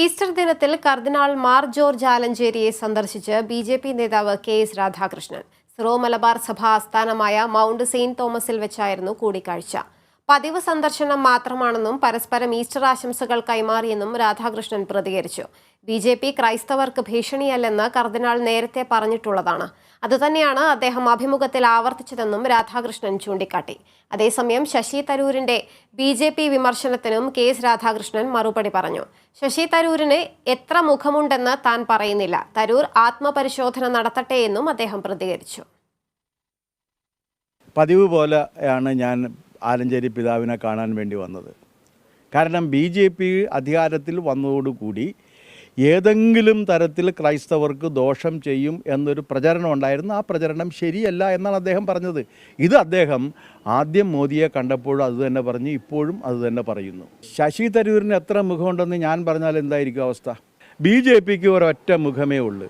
Easter ദിനത്തിൽ കർദിനാൾ Mar George ആലഞ്ചേരിയെ സന്ദർശിച്ച് BJP. നേതാവ് കെ.എസ്. രാധാകൃഷ്ണൻ. സിറോ മലബാർ സഭ ആസ്ഥാനമായ മൗണ്ട് സെയിന്റ് തോമസിൽ വെച്ചായിരുന്നു കൂടിക്കാഴ്ച. പതിവ് സന്ദർശനം മാത്രമാണെന്നും പരസ്പരം ഈസ്റ്റർ ആശംസകൾ കൈമാറിയെന്നും രാധാകൃഷ്ണൻ പ്രതികരിച്ചു. ബി.ജെ.പി. ക്രൈസ്തവർക്ക് ഭീഷണിയല്ലെന്ന് കർദിനാൾ നേരത്തെ പറഞ്ഞിട്ടുള്ളതാണ്. അതുതന്നെയാണ് അദ്ദേഹം അഭിമുഖത്തിൽ ആവർത്തിച്ചതെന്നും രാധാകൃഷ്ണൻ ചൂണ്ടിക്കാട്ടി. അതേസമയം ശശി തരൂരിന്റെ ബി.ജെ.പി. വിമർശനത്തിനും കെ.എസ്. രാധാകൃഷ്ണൻ മറുപടി പറഞ്ഞു. ശശി തരൂരിന് എത്ര മുഖമുണ്ടെന്ന് താൻ പറയുന്നില്ല. തരൂർ ആത്മപരിശോധന നടത്തട്ടെ എന്നും അദ്ദേഹം പ്രതികരിച്ചു. പതിവ് പോലെയാണ് ഞാൻ ആലഞ്ചേരി പിതാവിനെ കാണാൻ വേണ്ടി വന്നത്. കാരണം ബി.ജെ.പി. അധികാരത്തിൽ വന്നതോടുകൂടി ഏതെങ്കിലും തരത്തിൽ ക്രൈസ്തവർക്ക് ദോഷം ചെയ്യും എന്നൊരു പ്രചരണം ഉണ്ടായിരുന്നു. ആ പ്രചരണം ശരിയല്ല എന്നാണ് അദ്ദേഹം പറഞ്ഞത്. ഇത് അദ്ദേഹം ആദ്യം മോദിയെ കണ്ടപ്പോഴും അതുതന്നെ പറഞ്ഞു, ഇപ്പോഴും അതുതന്നെ പറയുന്നു. ശശി തരൂരിന് എത്ര മുഖമുണ്ടെന്ന് ഞാൻ പറഞ്ഞാൽ എന്തായിരിക്കും അവസ്ഥ? ബി.ജെ.പിക്ക് ഒരൊറ്റ മുഖമേ ഉള്ളൂ.